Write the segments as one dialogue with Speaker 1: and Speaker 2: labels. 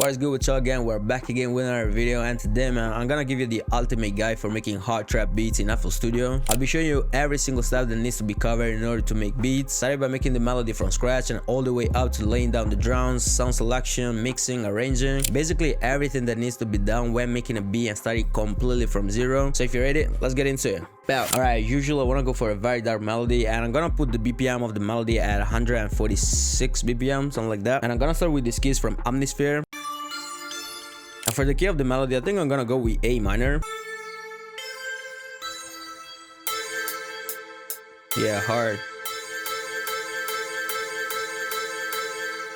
Speaker 1: What is good with y'all again? We're back again with another video, and today, man, I'm gonna give you the ultimate guide for making hard trap beats in FL Studio. I'll be showing you every single step that needs to be covered in order to make beats. Started by making the melody from scratch and all the way up to laying down the drums, sound selection, mixing, arranging, basically everything that needs to be done when making a beat and starting completely from zero. So if you're ready, let's get into it. Alright, usually I want to go for a very dark melody, and I'm gonna put the BPM of the melody at 146 BPM, something like that. And I'm gonna start with these keys from Omnisphere. And for the key of the melody, I think I'm gonna go with A minor. Yeah, hard.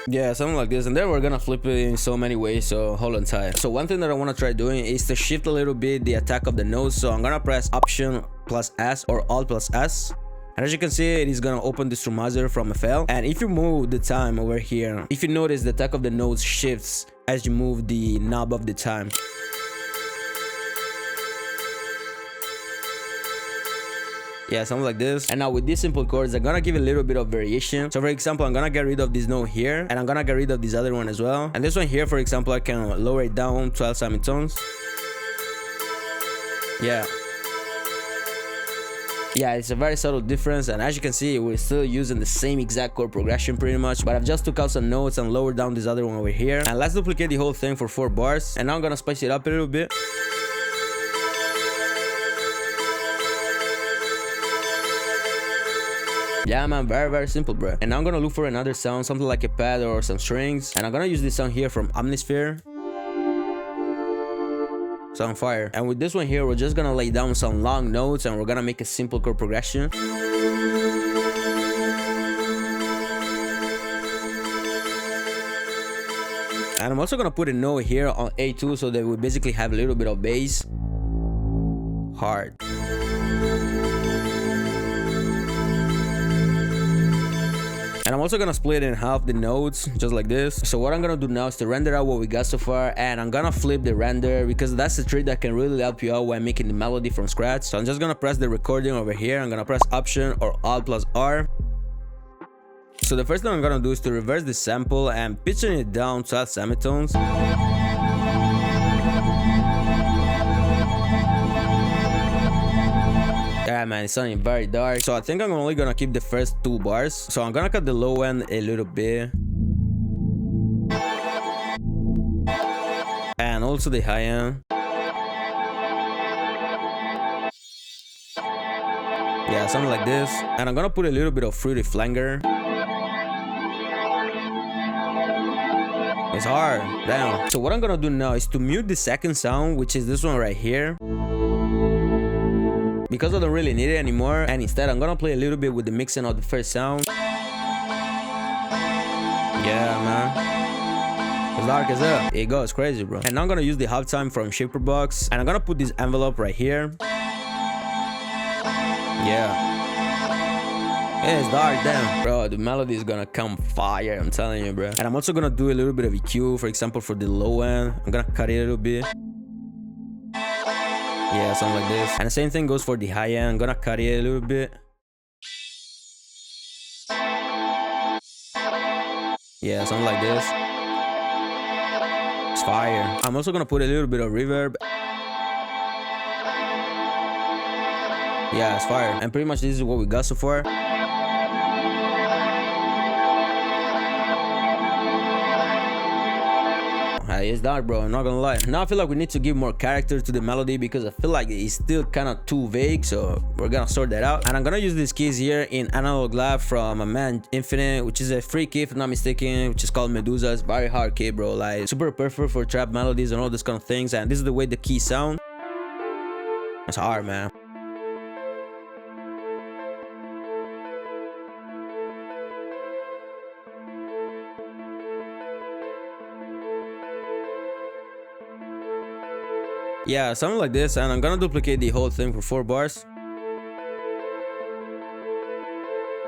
Speaker 1: Yeah, something like this, and then we're gonna flip it in so many ways, so hold on tight. So one thing that I want to try doing is to shift a little bit the attack of the notes. So I'm gonna press Option plus S or Alt plus S, and as you can see, it is gonna open the strumizer from FL. And if you move the time over here, if you notice, the attack of the notes shifts as you move the knob of the time. Yeah, something like this. And now with these simple chords, I'm gonna give a little bit of variation. So for example, I'm gonna get rid of this note here, and I'm gonna get rid of this other one as well. And this one here, for example, I can lower it down 12 semitones. Yeah, it's a very subtle difference, and as you can see, we're still using the same exact chord progression pretty much, but I've just took out some notes and lowered down this other one over here. And let's duplicate the whole thing for 4 bars, and now I'm gonna spice it up a little bit. Yeah, man, very simple, bro. And now I'm gonna look for another sound, something like a pad or some strings, and I'm gonna use this sound here from Omnisphere. Sound fire. And with this one here, we're just gonna lay down some long notes, and we're gonna make a simple chord progression. And I'm also gonna put a note here on A2 so that we basically have a little bit of bass. Hard. And I'm also gonna split in half the notes, just like this. So what I'm gonna do now is to render out what we got so far, and I'm gonna flip the render because that's the trick that can really help you out when making the melody from scratch. So I'm just gonna press the recording over here. I'm gonna press Option or Alt plus R. So the first thing I'm gonna do is to reverse the sample and pitching it down 12 semitones. Yeah, man, it's sounding very dark. So I think I'm only gonna keep the first 2 bars. So I'm gonna cut the low end a little bit, and also the high end. Yeah, something like this. And I'm gonna put a little bit of fruity flanger. It's hard, damn. So what I'm gonna do now is to mute the second sound, which is this one right here, because I don't really need it anymore. And instead, I'm gonna play a little bit with the mixing of the first sound. Yeah, man, it's dark as hell. It goes crazy, bro. And now I'm gonna use the halftime from Shaperbox, and I'm gonna put this envelope right here. Yeah, it's dark, damn. Bro, the melody is gonna come fire, I'm telling you, bro. And I'm also gonna do a little bit of EQ, for example, for the low end. I'm gonna cut it a little bit. Yeah, something like this. And the same thing goes for the high end. I'm gonna cut it a little bit. Yeah, something like this. It's fire. I'm also gonna put a little bit of reverb. Yeah, it's fire. And pretty much this is what we got so far. It's dark, bro, I'm not gonna lie. Now I feel like we need to give more character to the melody because I feel like it's still kind of too vague, so we're gonna sort that out. And I'm gonna use these keys here in Analog Lab from a man Infinite, which is a free key if I'm not mistaken, which is called Medusa. It's very hard key, bro, like super perfect for trap melodies and all this kind of things. And this is the way the keys sound. It's hard, man. Yeah, something like this, and I'm gonna duplicate the whole thing for 4 bars.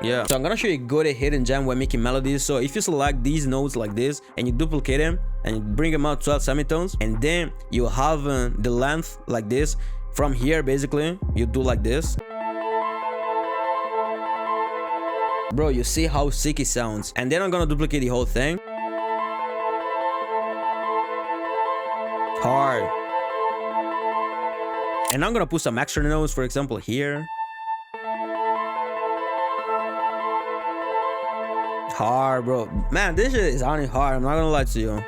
Speaker 1: Yeah, so I'm gonna show you a good hidden gem when making melodies. So if you select these notes like this and you duplicate them and you bring them out 12 semitones, and then you have the length like this from here, basically you do like this. Bro, you see how sick it sounds. And then I'm gonna duplicate the whole thing. Hard. And I'm gonna put some extra notes, for example, here. Hard, bro. Man, this shit is only hard. I'm not gonna lie to you.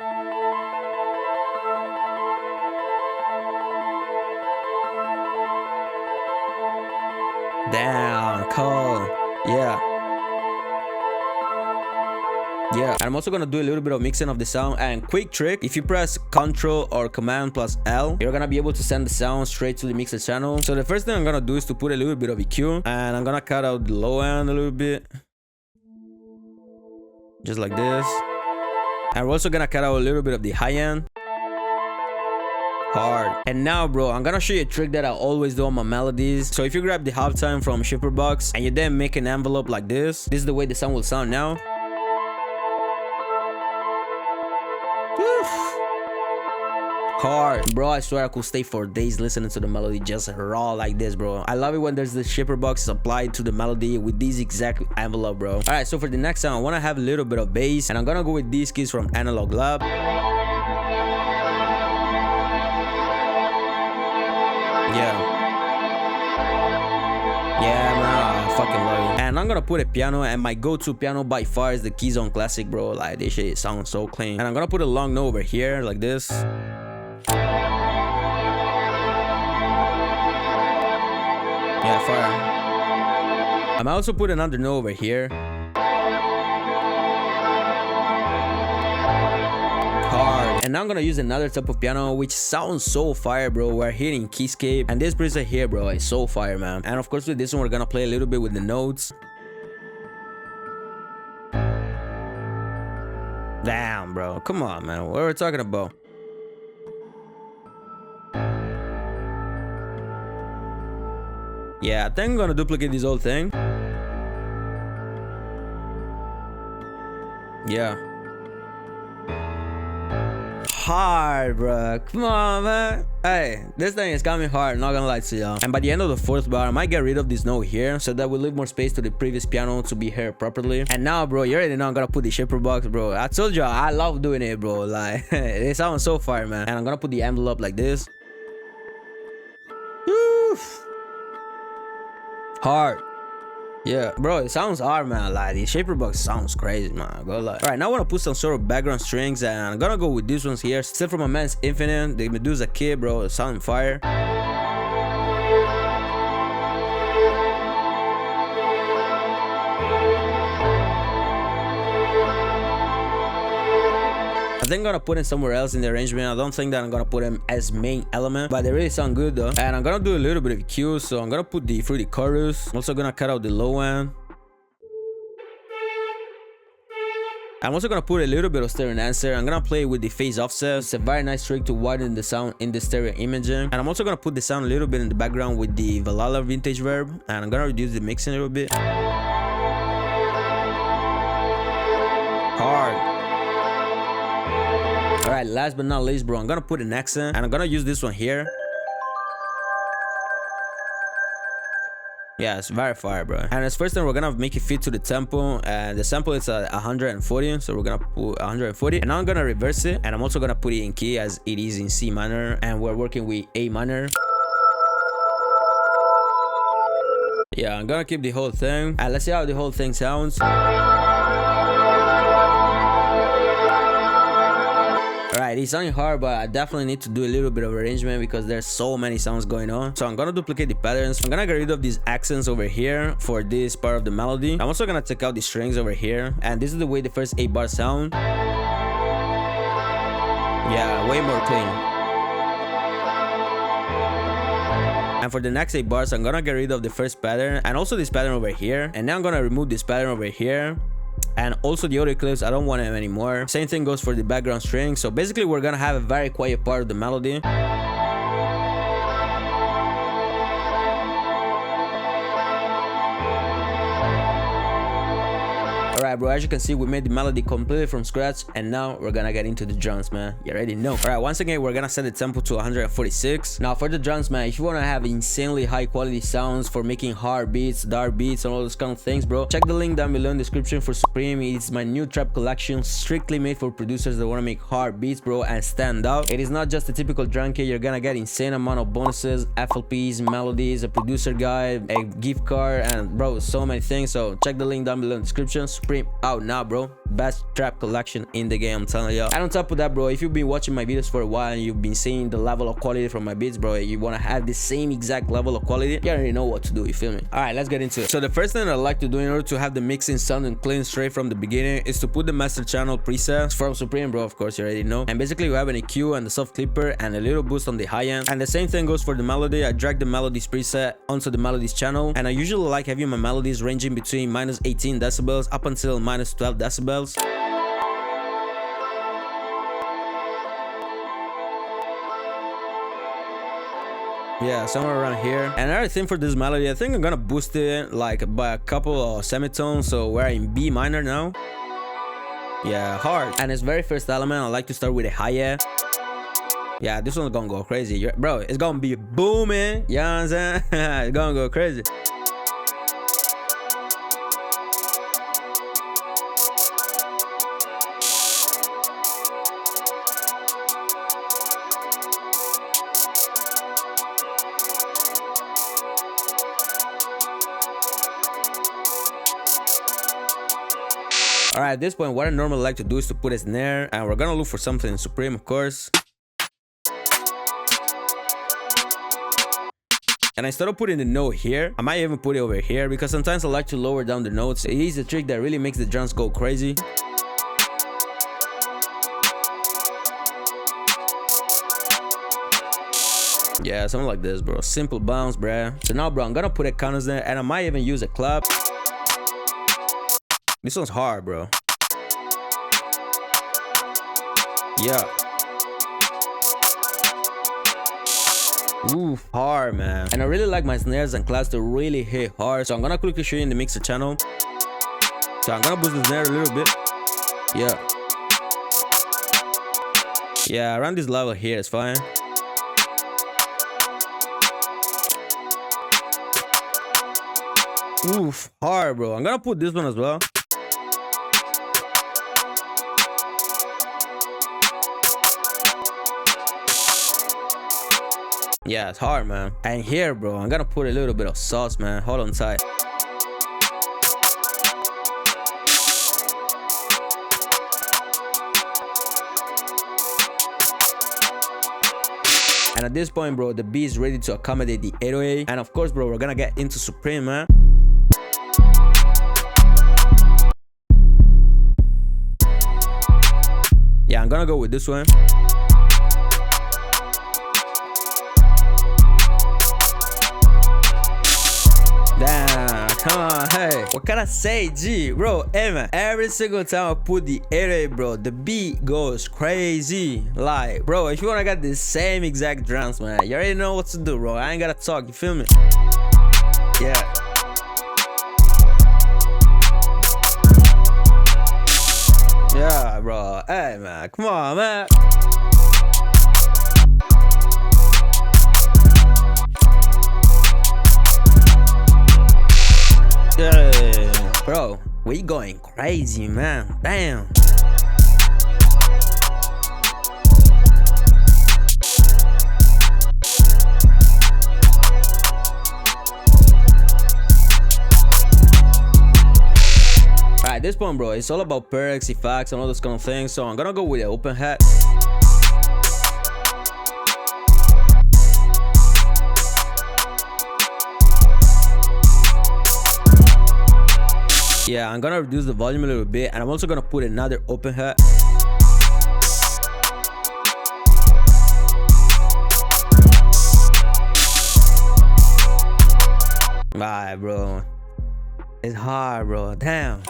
Speaker 1: Damn, cold. Yeah. Yeah, and I'm also gonna do a little bit of mixing of the sound. And quick trick, if you press Ctrl or Command plus L, you're gonna be able to send the sound straight to the mixer channel. So the first thing I'm gonna do is to put a little bit of EQ, and I'm gonna cut out the low end a little bit, just like this. And we're also gonna cut out a little bit of the high end. Hard. And now, bro, I'm gonna show you a trick that I always do on my melodies. So if you grab the halftime from Box and you then make an envelope like this is the way the sound will sound now. Hard. Bro, I swear I could stay for days listening to the melody just raw like this, bro. I love it when there's the box applied to the melody with this exact envelope, bro. All right, so for the next sound, I want to have a little bit of bass, and I'm gonna go with these keys from Analog Lab. Yeah, man, I fucking love it. And I'm gonna put a piano, and my go-to piano by far is the Keys-On Classic, bro. Like, this shit sounds so clean. And I'm gonna put a long note over here, like this. Yeah, fire. I'm also put another note over here. Hard. And now I'm gonna use another type of piano which sounds so fire, bro. We're hitting Keyscape, and this preset here, bro, is so fire, man. And of course with this one we're gonna play a little bit with the notes. Damn, bro, come on, man, what are we talking about? Yeah, I think I'm gonna duplicate this whole thing. Yeah. Hard, bro. Come on, man. Hey, this thing is coming hard, not gonna lie to y'all. And by the end of the fourth bar, I might get rid of this note here so that we leave more space to the previous piano to be heard properly. And now, bro, you already know I'm gonna put the shaper box, bro. I told y'all I love doing it, bro. Like, it sounds so fire, man. And I'm gonna put the envelope like this. Oof. Hard. Yeah, bro, it sounds hard, man. Like, the shaper box sounds crazy, man. Go like. All right, now I want to put some sort of background strings, and I'm gonna go with these ones here. Still from my man's Infinite, the Medusa Kid, bro. It sounds fire. I think I'm gonna put it somewhere else in the arrangement. I don't think that I'm gonna put them as main element, but they really sound good though. And I'm gonna do a little bit of EQ, so I'm gonna put the fruity chorus. I'm also gonna cut out the low end. I'm also gonna put a little bit of stereo enhancer. I'm gonna play with the phase offset. It's a very nice trick to widen the sound in the stereo imaging. And I'm also gonna put the sound a little bit in the background with the Valhalla vintage verb. And I'm gonna reduce the mixing a little bit. Hard. Alright, last but not least, bro, I'm gonna put an accent, and I'm gonna use this one here. Yeah, it's very fire, bro. And as first thing, we're gonna make it fit to the tempo, and the sample is at 140, so we're gonna put 140. And now I'm gonna reverse it, and I'm also gonna put it in key as it is in C minor, and we're working with A minor. Yeah, I'm gonna keep the whole thing, and let's see how the whole thing sounds. Alright, it's sounding hard, but I definitely need to do a little bit of arrangement because there's so many sounds going on. So I'm gonna duplicate the patterns. I'm gonna get rid of these accents over here for this part of the melody. I'm also gonna take out the strings over here, and this is the way the first 8 bars sound. Yeah, way more clean. And for the next 8 bars, I'm gonna get rid of the first pattern and also this pattern over here. And now I'm gonna remove this pattern over here. And also the audio clips, I don't want them anymore. Same thing goes for the background string. So basically we're gonna have a very quiet part of the melody. Alright, Alright, bro, as you can see, we made the melody completely from scratch, and now we're gonna get into the drums, man. You already know. Alright, once again, we're gonna set the tempo to 146. Now for the drums, man, if you wanna have insanely high quality sounds for making hard beats, dark beats, and all those kind of things, bro, check the link down below in the description for Supreme. It's my new trap collection, strictly made for producers that wanna make hard beats, bro, and stand out. It is not just a typical drum kit. You're gonna get insane amount of bonuses, FLPs, melodies, a producer guide, a gift card, and bro, so many things. So check the link down below in the description. Supreme out now, bro. Best trap collection in the game, I'm telling y'all. And on top of that, bro, if you've been watching my videos for a while and you've been seeing the level of quality from my beats, bro, you want to have the same exact level of quality, you already know what to do, you feel me? All right, let's get into it. So the first thing I like to do in order to have the mixing sounding clean straight from the beginning is to put the master channel presets from Supreme, bro. Of course, you already know. And basically you have an EQ and the soft clipper and a little boost on the high end. And the same thing goes for the melody. I drag the melodies preset onto the melodies channel, and I usually like having my melodies ranging between minus 18 decibels up until minus 12 decibels. Yeah, somewhere around here. And another thing for this melody, I think I'm gonna boost it like by a couple of semitones, so we're in B minor now. Yeah, hard. And its very first element, I like to start with a high end. Yeah, this one's gonna go crazy. Bro, it's gonna be booming. You know what I'm saying? It's gonna go crazy. Alright, at this point, what I normally like to do is to put a snare, and we're gonna look for something Supreme, of course. And instead of putting the note here, I might even put it over here, because sometimes I like to lower down the notes. It is a trick that really makes the drums go crazy. Yeah, something like this, bro. Simple bounce, bruh. So now, bro, I'm gonna put a counter there, and I might even use a clap. This one's hard, bro. Yeah. Ooh, hard, man. And I really like my snares and claps to really hit hard. So I'm gonna quickly show you in the mixer channel. So I'm gonna boost the snare a little bit. Yeah. Yeah, around this level here is fine. Oof, hard, bro. I'm gonna put this one as well. Yeah, it's hard, man. And here, bro, I'm gonna put a little bit of sauce, man. Hold on tight. And at this point, bro, the beat is ready to accommodate the 808. And of course, bro, we're gonna get into Supreme, man. Yeah, I'm gonna go with this one. Damn, come on, hey. What can I say, G? Bro, hey, man. Every single time I put the 808, bro, the beat goes crazy. Like, bro, if you wanna get the same exact drums, man, you already know what to do, bro. I ain't gotta talk, you feel me? Yeah. Yeah, bro. Hey, man. Come on, man. Yeah. Bro, we going crazy, man. Damn. At this point, bro, it's all about perks, effects, and all those kind of things. So I'm gonna go with the open hat. Yeah, I'm gonna reduce the volume a little bit, and I'm also gonna put another open hat. Alright, bro. It's hard, bro. Damn.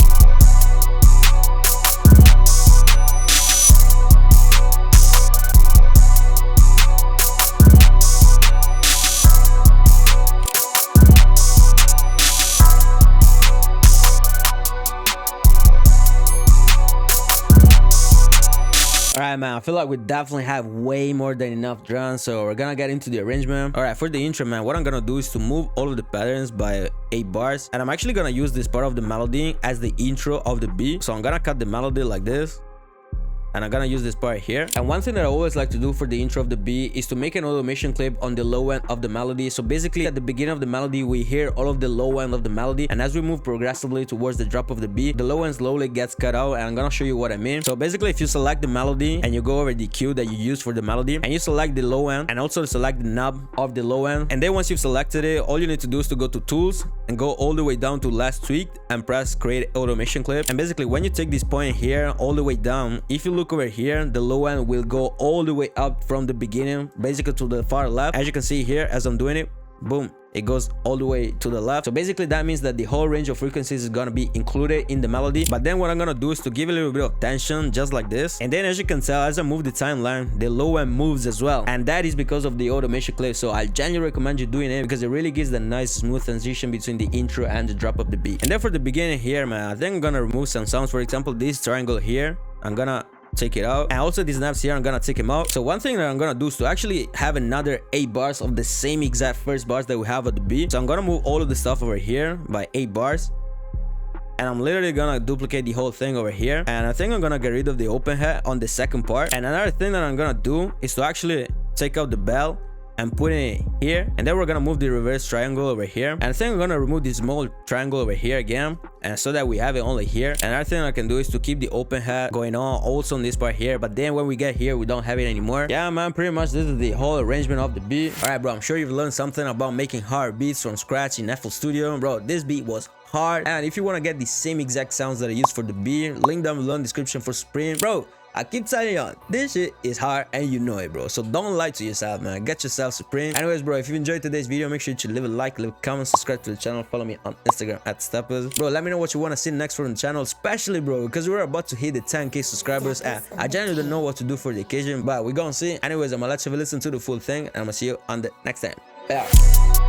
Speaker 1: feel like we definitely have way more than enough drums, so we're gonna get into the arrangement. All right, for the intro, man, what I'm gonna do is to move all of the patterns by 8 bars, and I'm actually gonna use this part of the melody as the intro of the beat. So I'm gonna cut the melody like this, and I'm gonna use this part here. And one thing that I always like to do for the intro of the beat is to make an automation clip on the low end of the melody. So basically at the beginning of the melody, we hear all of the low end of the melody, and as we move progressively towards the drop of the beat, the low end slowly gets cut out, and I'm gonna show you what I mean. So basically, if you select the melody and you go over the cue that you use for the melody, and you select the low end and also select the knob of the low end, and then once you've selected it, all you need to do is to go to tools and go all the way down to last tweaked and press create automation clip. And basically when you take this point here all the way down, if you look over here, the low end will go all the way up from the beginning, basically to the far left. As you can see here, as I'm doing it, boom, it goes all the way to the left. So basically that means that the whole range of frequencies is gonna be included in the melody. But then what I'm gonna do is to give it a little bit of tension, just like this. And then as you can tell, as I move the timeline, the low end moves as well, and that is because of the automation clip. So I genuinely recommend you doing it because it really gives the nice smooth transition between the intro and the drop of the beat. And then for the beginning here, man, I think I'm gonna remove some sounds. For example, this triangle here, I'm gonna take it out, and also these snaps here, I'm gonna take them out. So one thing that I'm gonna do is to actually have another 8 bars of the same exact first bars that we have at the beat. So I'm gonna move all of the stuff over here by 8 bars, and I'm literally gonna duplicate the whole thing over here. And I think I'm gonna get rid of the open hat on the second part. And another thing that I'm gonna do is to actually take out the bell and put it here, and then we're gonna move the reverse triangle over here. And I think I'm gonna remove this small triangle over here again, and so that we have it only here. And another thing I can do is to keep the open hat going on also on this part here, but then when we get here we don't have it anymore. Yeah, man, pretty much this is the whole arrangement of the beat. All right, bro, I'm sure you've learned something about making hard beats from scratch in FL Studio. Bro, this beat was hard, and if you want to get the same exact sounds that I used for the beat, link down below in the description for Supreme. Bro, I keep telling you, this shit is hard and you know it, bro. So don't lie to yourself, man. Get yourself Supreme. Anyways, bro, if you enjoyed today's video, make sure you leave a like, leave a comment, subscribe to the channel, follow me on Instagram at Stepuz. Bro, let me know what you want to see next from the channel, especially, bro, because we're about to hit the 10K subscribers, and I genuinely don't know what to do for the occasion, but we're gonna see. Anyways, I'm gonna let you listen to the full thing, and I'm gonna see you on the next time. Bye.